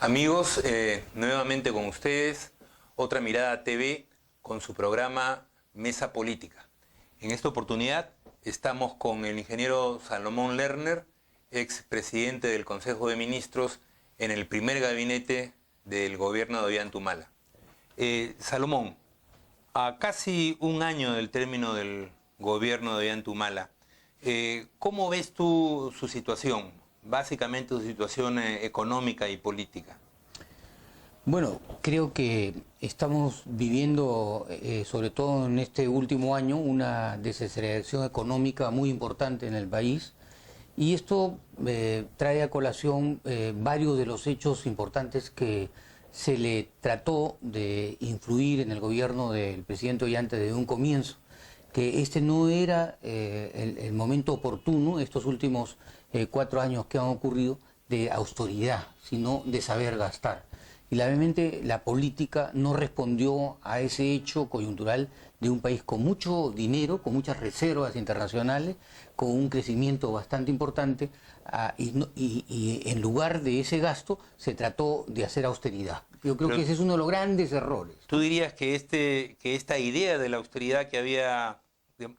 Amigos, nuevamente con ustedes, Otra Mirada TV con su programa Mesa Política. En esta oportunidad estamos con el ingeniero Salomón Lerner, ex presidente del Consejo de Ministros en el primer gabinete del gobierno de Ollanta-Humala. Salomón, a casi un año del término del gobierno de Ollanta-Humala, ¿cómo ves tú su situación? Básicamente su situación económica y política. Bueno, creo que estamos viviendo, sobre todo en este último año, una desaceleración económica muy importante en el país, y esto trae a colación varios de los hechos importantes que se le trató de influir en el gobierno del presidente Ollanta desde un comienzo, que este no era el momento oportuno, estos últimos 4 años que han ocurrido, de austeridad, sino de saber gastar. Y realmente la política no respondió a ese hecho coyuntural de un país con mucho dinero, con muchas reservas internacionales, con un crecimiento bastante importante, y en lugar de ese gasto se trató de hacer austeridad. Yo creo que ese es uno de los grandes errores. ¿Tú dirías que esta idea de la austeridad que había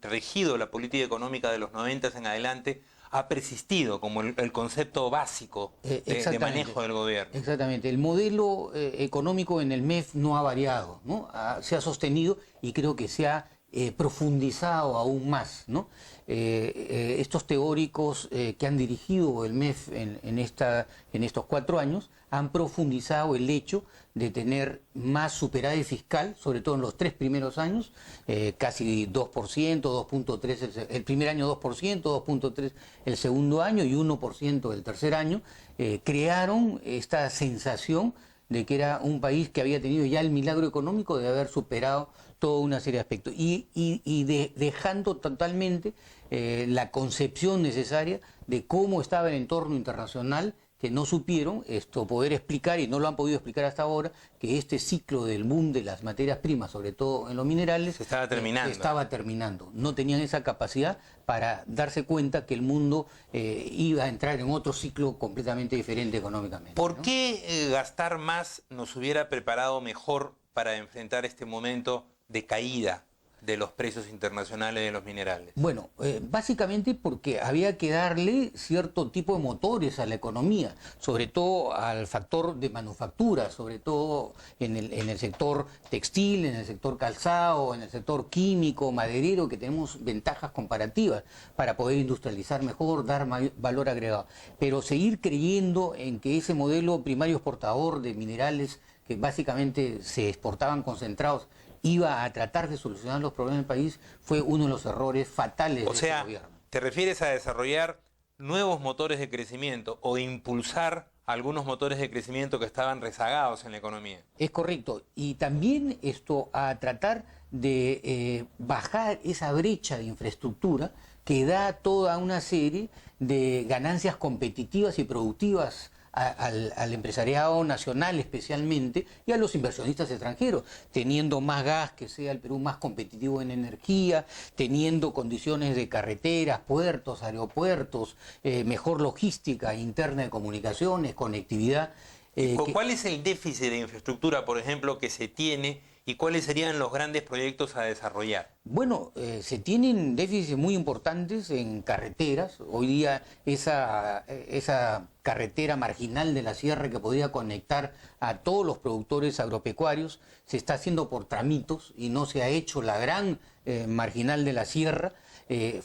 regido la política económica de los 90 en adelante ha persistido como el concepto básico de manejo del gobierno? Exactamente. El modelo económico en el MEF no ha variado, ¿no? Se ha sostenido y creo que se ha profundizado aún más, ¿no? Estos teóricos que han dirigido el MEF en estos 4 años han profundizado el hecho de tener más superávit fiscal, sobre todo en los 3 primeros años, casi 2%, 2.3% el primer año, 2%, 2.3% el segundo año y 1% el tercer año. Crearon esta sensación de que era un país que había tenido ya el milagro económico de haber superado toda una serie de aspectos y dejando totalmente la concepción necesaria de cómo estaba el entorno internacional, que no supieron poder explicar, y no lo han podido explicar hasta ahora, que este ciclo del boom de las materias primas, sobre todo en los minerales, se estaba terminando. Estaba terminando. No tenían esa capacidad para darse cuenta que el mundo iba a entrar en otro ciclo completamente diferente económicamente. ¿Por qué gastar más nos hubiera preparado mejor para enfrentar este momento de caída de los precios internacionales de los minerales? Bueno, básicamente porque había que darle cierto tipo de motores a la economía, sobre todo al factor de manufactura, sobre todo en el sector textil, en el sector calzado, en el sector químico, maderero, que tenemos ventajas comparativas para poder industrializar mejor, dar valor agregado. Pero seguir creyendo en que ese modelo primario exportador de minerales, que básicamente se exportaban concentrados, iba a tratar de solucionar los problemas del país, fue uno de los errores fatales de este gobierno. ¿Te refieres a desarrollar nuevos motores de crecimiento o impulsar algunos motores de crecimiento que estaban rezagados en la economía? Es correcto. Y también a tratar de bajar esa brecha de infraestructura que da toda una serie de ganancias competitivas y productivas al empresariado nacional especialmente, y a los inversionistas extranjeros, teniendo más gas, que sea el Perú más competitivo en energía, teniendo condiciones de carreteras, puertos, aeropuertos, mejor logística interna de comunicaciones, conectividad. ¿Cuál es el déficit de infraestructura, por ejemplo, que se tiene, y cuáles serían los grandes proyectos a desarrollar? Bueno, se tienen déficits muy importantes en carreteras. Hoy día esa carretera marginal de la sierra que podría conectar a todos los productores agropecuarios se está haciendo por tramitos y no se ha hecho la gran marginal de la sierra.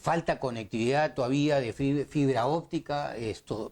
Falta conectividad todavía de fibra óptica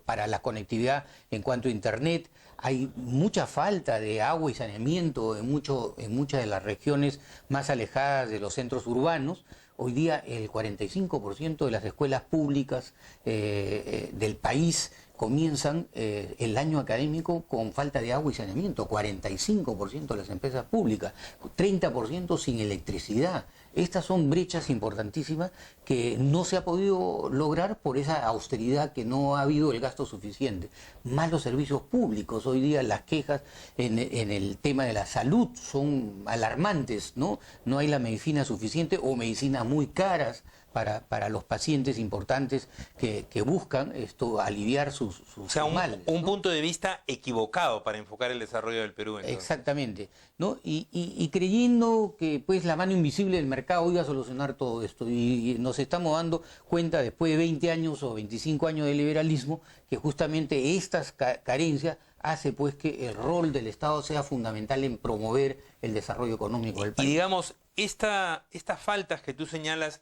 para la conectividad en cuanto a internet. Hay mucha falta de agua y saneamiento en muchas de las regiones más alejadas de los centros urbanos. Hoy día el 45% de las escuelas públicas del país comienzan el año académico con falta de agua y saneamiento, 45% de las empresas públicas, 30% sin electricidad. Estas son brechas importantísimas que no se ha podido lograr por esa austeridad, que no ha habido el gasto suficiente. Más los servicios públicos. Hoy día las quejas en el tema de la salud son alarmantes, ¿no? No hay la medicina suficiente o medicinas muy caras, para los pacientes importantes que buscan aliviar sus O sea, males, un ¿no? punto de vista equivocado para enfocar el desarrollo del Perú, entonces. Exactamente, ¿no? Y creyendo que pues la mano invisible del mercado iba a solucionar todo esto. Y nos estamos dando cuenta después de 20 años o 25 años de liberalismo que justamente estas carencias hace pues que el rol del Estado sea fundamental en promover el desarrollo económico del Y país. digamos, estas faltas que tú señalas,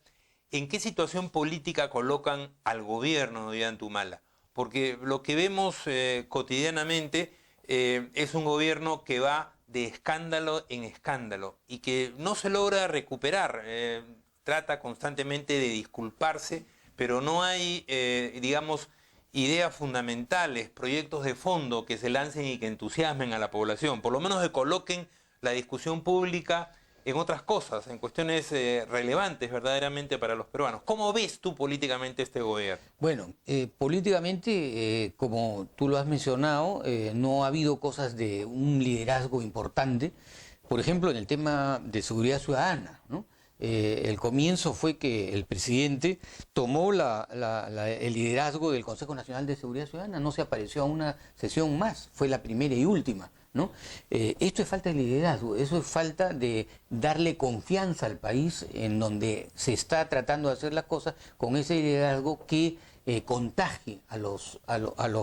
¿en qué situación política colocan al gobierno de Ollanta-Humala? Porque lo que vemos cotidianamente es un gobierno que va de escándalo en escándalo y que no se logra recuperar. Trata constantemente de disculparse, pero no hay, digamos, ideas fundamentales, proyectos de fondo que se lancen y que entusiasmen a la población, por lo menos que coloquen la discusión pública en otras cosas, en cuestiones relevantes verdaderamente para los peruanos. ¿Cómo ves tú políticamente este gobierno? Bueno, políticamente, como tú lo has mencionado, no ha habido cosas de un liderazgo importante. Por ejemplo, en el tema de seguridad ciudadana, ¿no? El comienzo fue que el presidente tomó el liderazgo del Consejo Nacional de Seguridad Ciudadana, no se apareció a una sesión más, fue la primera y última, ¿no? Esto es falta de liderazgo, eso es falta de darle confianza al país en donde se está tratando de hacer las cosas con ese liderazgo que contagie a los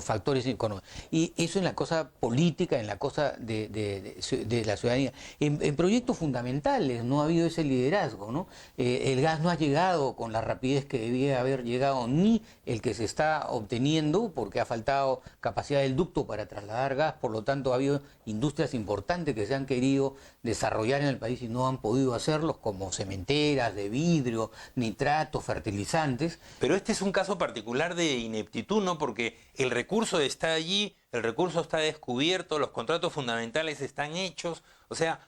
factores económicos. Y eso en la cosa política, en la cosa de la ciudadanía. En proyectos fundamentales no ha habido ese liderazgo, ¿no? El gas no ha llegado con la rapidez que debía haber llegado, ni el que se está obteniendo, porque ha faltado capacidad del ducto para trasladar gas, por lo tanto ha habido industrias importantes que se han querido desarrollar en el país y no han podido hacerlos, como cementeras de vidrio, nitratos, fertilizantes. Pero este es un caso particular de ineptitud, ¿no? Porque el recurso está allí, el recurso está descubierto, los contratos fundamentales están hechos. O sea,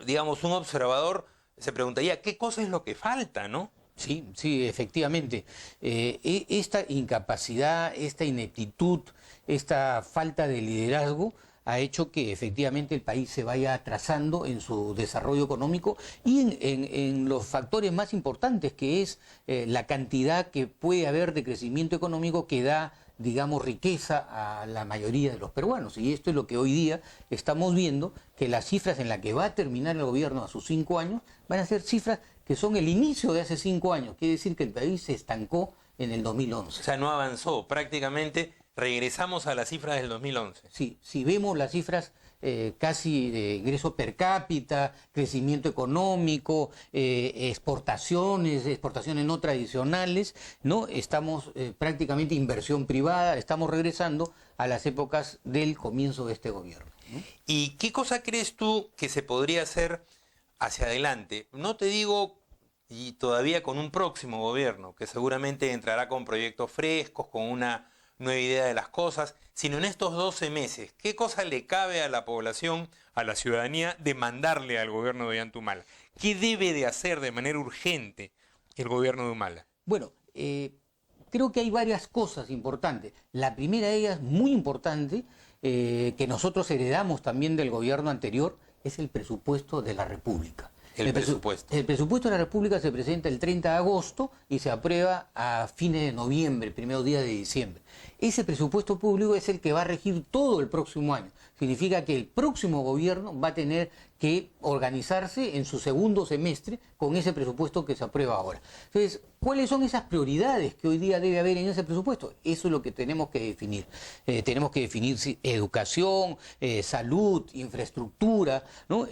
digamos, un observador se preguntaría, ¿qué cosa es lo que falta, no? Sí, sí, efectivamente. Esta incapacidad, esta ineptitud, esta falta de liderazgo ha hecho que efectivamente el país se vaya atrasando en su desarrollo económico y en los factores más importantes, que es la cantidad que puede haber de crecimiento económico que da, digamos, riqueza a la mayoría de los peruanos. Y esto es lo que hoy día estamos viendo, que las cifras en las que va a terminar el gobierno a sus 5 años van a ser cifras que son el inicio de hace 5 años. Quiere decir que el país se estancó en el 2011. O sea, no avanzó, prácticamente regresamos a las cifras del 2011. Sí, si vemos las cifras casi de ingreso per cápita, crecimiento económico, exportaciones no tradicionales, ¿no? Estamos prácticamente inversión privada, estamos regresando a las épocas del comienzo de este gobierno, ¿no? ¿Y qué cosa crees tú que se podría hacer hacia adelante? No te digo, y todavía con un próximo gobierno, que seguramente entrará con proyectos frescos, con una nueva idea de las cosas, sino en estos 12 meses, ¿qué cosa le cabe a la población, a la ciudadanía, demandarle al gobierno de Ollanta-Humala? ¿Qué debe de hacer de manera urgente el gobierno de Humala? Bueno, creo que hay varias cosas importantes. La primera de ellas, muy importante, que nosotros heredamos también del gobierno anterior, es el presupuesto de la República. El presupuesto. El presupuesto de la República se presenta el 30 de agosto y se aprueba a fines de noviembre, el primer día de diciembre. Ese presupuesto público es el que va a regir todo el próximo año. Significa que el próximo gobierno va a tener que organizarse en su segundo semestre con ese presupuesto que se aprueba ahora. Entonces, ¿cuáles son esas prioridades que hoy día debe haber en ese presupuesto? Eso es lo que tenemos que definir. Tenemos que definir educación, salud, infraestructura, ¿no?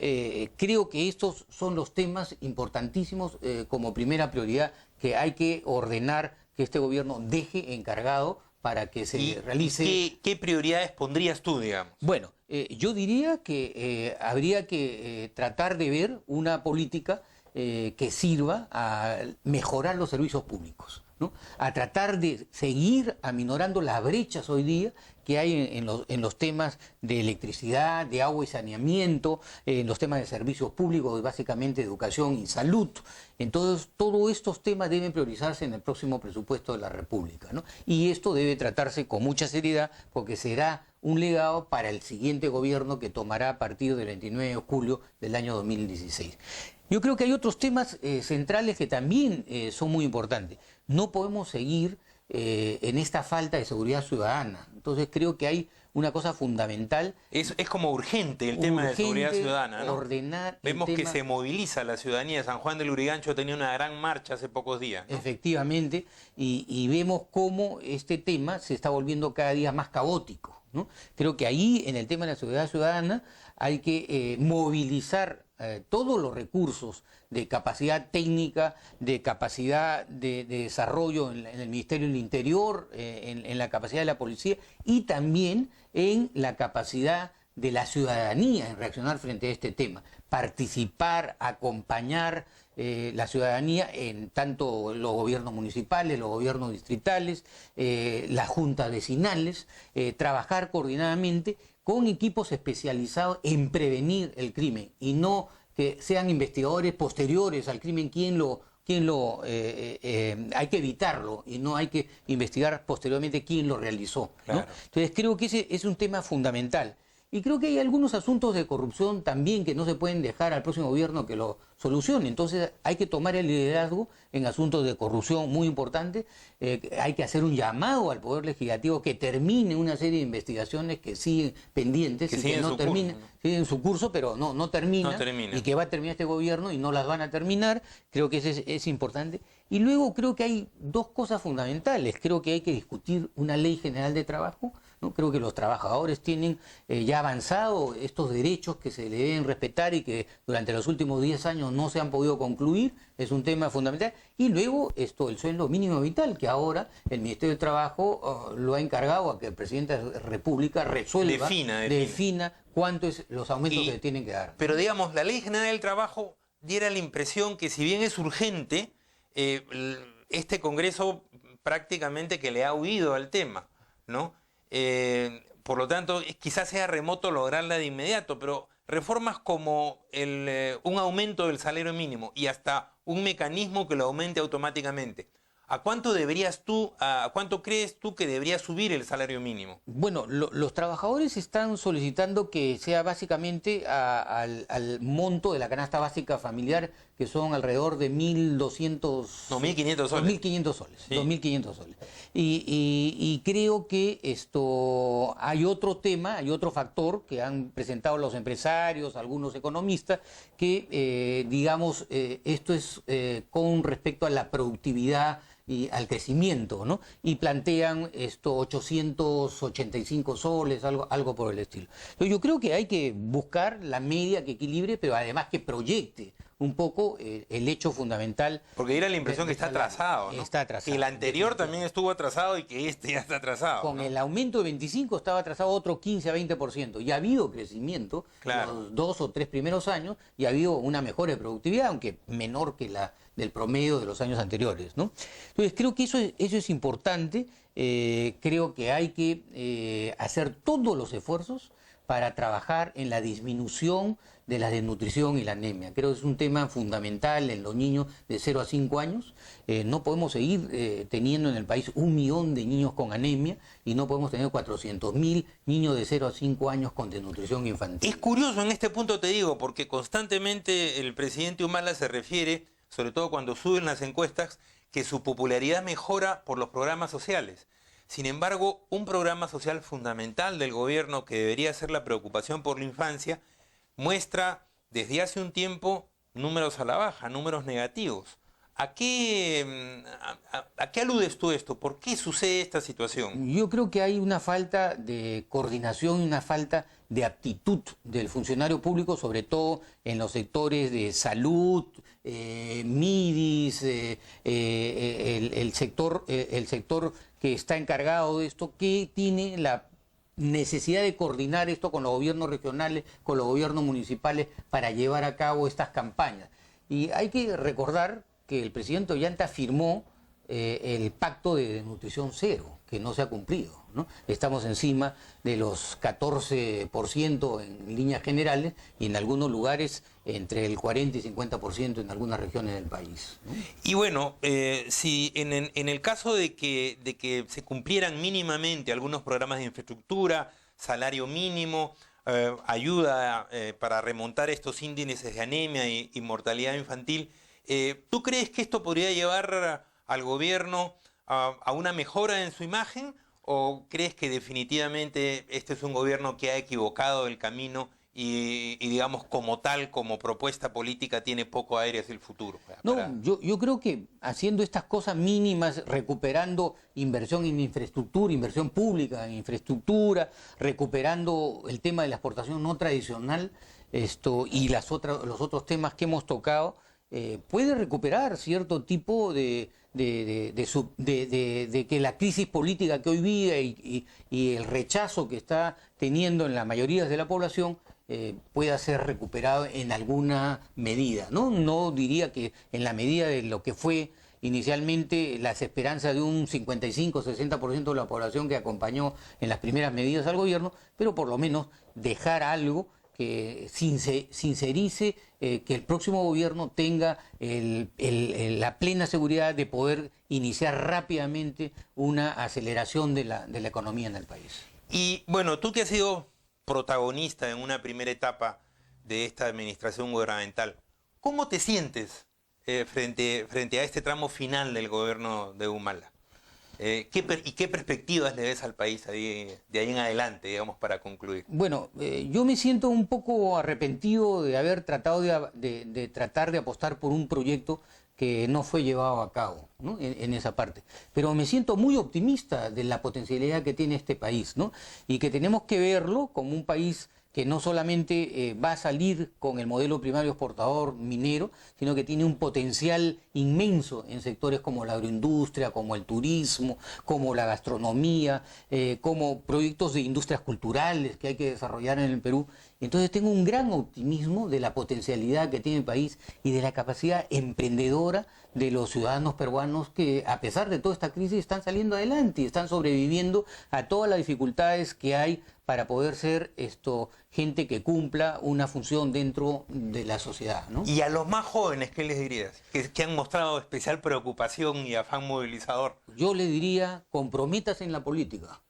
Creo que estos son los temas importantísimos como primera prioridad que hay que ordenar, que este gobierno deje encargado para que se realice. ¿Qué prioridades pondrías tú, digamos? Bueno, yo diría que habría que tratar de ver una política que sirva a mejorar los servicios públicos, ¿no? A tratar de seguir aminorando las brechas hoy día que hay en los temas de electricidad, de agua y saneamiento, en los temas de servicios públicos, básicamente educación y salud. Entonces, todos estos temas deben priorizarse en el próximo presupuesto de la República, ¿no? Y esto debe tratarse con mucha seriedad porque será un legado para el siguiente gobierno que tomará a partir del 29 de julio del año 2016. Yo creo que hay otros temas centrales que también son muy importantes. No podemos seguir en esta falta de seguridad ciudadana. Entonces creo que hay una cosa fundamental. Es como urgente el tema de seguridad ciudadana, ¿no? Ordenar Vemos que se moviliza la ciudadanía de San Juan del Lurigancho, tenía una gran marcha hace pocos días, ¿no? Efectivamente, y vemos cómo este tema se está volviendo cada día más caótico, ¿no? Creo que ahí, en el tema de la seguridad ciudadana, hay que movilizar todos los recursos de capacidad técnica, de capacidad de desarrollo en el Ministerio del Interior, en la capacidad de la policía y también en la capacidad de la ciudadanía en reaccionar frente a este tema. Participar, acompañar la ciudadanía en tanto los gobiernos municipales, los gobiernos distritales, las juntas vecinales, trabajar coordinadamente con equipos especializados en prevenir el crimen y no que sean investigadores posteriores al crimen hay que evitarlo y no hay que investigar posteriormente quién lo realizó, ¿no? Claro. Entonces creo que ese es un tema fundamental. Y creo que hay algunos asuntos de corrupción también que no se pueden dejar al próximo gobierno que lo solucione. Entonces hay que tomar el liderazgo en asuntos de corrupción muy importantes. Hay que hacer un llamado al Poder Legislativo que termine una serie de investigaciones que siguen pendientes y que no terminen, siguen su curso, pero no termina, y que va a terminar este gobierno y no las van a terminar. Creo que eso es importante. Y luego creo que hay dos cosas fundamentales. Creo que hay que discutir una ley general de trabajo, ¿no? Creo que los trabajadores tienen ya avanzado estos derechos que se le deben respetar y que durante los últimos 10 años no se han podido concluir. Es un tema fundamental. Y luego el sueldo mínimo vital, que ahora el Ministerio de Trabajo lo ha encargado a que el presidente de la República resuelva, defina cuánto es los aumentos que le tienen que dar. Pero digamos, la Ley General del Trabajo diera la impresión que si bien es urgente, este Congreso prácticamente que le ha huido al tema, ¿no? Por lo tanto, quizás sea remoto lograrla de inmediato, pero reformas como un aumento del salario mínimo y hasta un mecanismo que lo aumente automáticamente. ¿A cuánto crees tú que debería subir el salario mínimo? Bueno, los trabajadores están solicitando que sea básicamente al monto de la canasta básica familiar, que son alrededor de 1.200... No, 1.500 soles. 2.500 soles, sí. 2.500 soles. Y creo que hay otro tema, hay otro factor que han presentado los empresarios, algunos economistas, que esto es con respecto a la productividad y al crecimiento, ¿no? Y plantean 885 soles, algo por el estilo. Entonces yo creo que hay que buscar la media que equilibre, pero además que proyecte un poco el hecho fundamental. Porque diera la impresión que está atrasado, ¿no? Está atrasado. Que el anterior también estuvo atrasado y que este ya está atrasado. Con el aumento de 25 estaba atrasado otro 15 a 20%. Y ha habido crecimiento los 2 o 3 primeros años y ha habido una mejora de productividad, aunque menor que la del promedio de los años anteriores, ¿no? Entonces creo que eso es importante. Creo que hay que hacer todos los esfuerzos para trabajar en la disminución de la desnutrición y la anemia. Creo que es un tema fundamental en los niños de 0 a 5 años. No podemos seguir teniendo en el país 1 millón de niños con anemia y no podemos tener 400.000 niños de 0 a 5 años con desnutrición infantil. Es curioso en este punto, te digo, porque constantemente el presidente Humala se refiere, sobre todo cuando suben las encuestas, que su popularidad mejora por los programas sociales. Sin embargo, un programa social fundamental del gobierno que debería ser la preocupación por la infancia, muestra desde hace un tiempo números a la baja, números negativos. ¿A qué aludes tú esto? ¿Por qué sucede esta situación? Yo creo que hay una falta de coordinación y una falta de aptitud del funcionario público, sobre todo en los sectores de salud, MIDIS, el sector que está encargado de esto, que tiene la necesidad de coordinar esto con los gobiernos regionales, con los gobiernos municipales, para llevar a cabo estas campañas. Y hay que recordar que el presidente Ollanta firmó el pacto de desnutrición cero, que no se ha cumplido, ¿no? Estamos encima de los 14% en líneas generales y en algunos lugares entre el 40 y 50% en algunas regiones del país, ¿no? Y bueno, si en el caso de que se cumplieran mínimamente algunos programas de infraestructura, salario mínimo, ayuda para remontar estos índices de anemia y mortalidad infantil. ¿Tú crees que esto podría llevar al gobierno a una mejora en su imagen? ¿O crees que definitivamente este es un gobierno que ha equivocado el camino y digamos, como tal, como propuesta política, tiene poco aire hacia el futuro? No, yo creo que haciendo estas cosas mínimas, recuperando inversión en infraestructura, inversión pública en infraestructura, recuperando el tema de la exportación no tradicional, y los otros temas que hemos tocado, puede recuperar cierto tipo de que la crisis política que hoy vive y el rechazo que está teniendo en la mayoría de la población pueda ser recuperado en alguna medida, ¿no? No diría que en la medida de lo que fue inicialmente las esperanzas de un 55-60% de la población que acompañó en las primeras medidas al gobierno, pero por lo menos dejar algo que sincerice que el próximo gobierno tenga la plena seguridad de poder iniciar rápidamente una aceleración de la economía en el país. Y bueno, tú que has sido protagonista en una primera etapa de esta administración gubernamental, ¿cómo te sientes frente a este tramo final del gobierno de Humala? ¿Y qué perspectivas le ves al país de ahí en adelante, digamos, para concluir? Bueno, yo me siento un poco arrepentido de haber tratado de tratar de apostar por un proyecto que no fue llevado a cabo, ¿no? En esa parte. Pero me siento muy optimista de la potencialidad que tiene este país, ¿no? Y que tenemos que verlo como un país que no solamente va a salir con el modelo primario exportador minero, sino que tiene un potencial inmenso en sectores como la agroindustria, como el turismo, como la gastronomía, como proyectos de industrias culturales que hay que desarrollar en el Perú. Entonces tengo un gran optimismo de la potencialidad que tiene el país y de la capacidad emprendedora de los ciudadanos peruanos que, a pesar de toda esta crisis, están saliendo adelante y están sobreviviendo a todas las dificultades que hay para poder ser gente que cumpla una función dentro de la sociedad, ¿no? Y a los más jóvenes, ¿qué les dirías? Que han mostrado especial preocupación y afán movilizador. Yo les diría, comprométase en la política,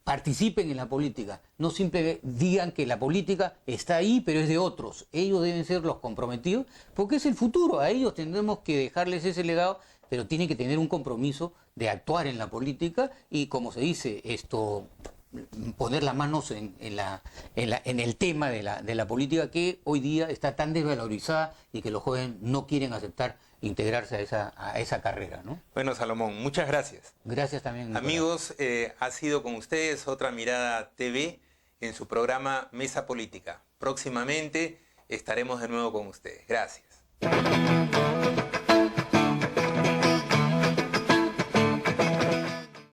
participen en la política, no simplemente digan que la política está ahí, pero es de otros. Ellos deben ser los comprometidos, porque es el futuro. A ellos tendremos que dejarles ese legado, pero tienen que tener un compromiso de actuar en la política y, como se dice, poner las manos en el tema de la política que hoy día está tan desvalorizada y que los jóvenes no quieren aceptar integrarse a esa carrera, ¿no? Bueno, Salomón, muchas gracias. Gracias también, Nicolás. Amigos, ha sido con ustedes Otra Mirada TV en su programa Mesa Política. Próximamente estaremos de nuevo con ustedes. Gracias.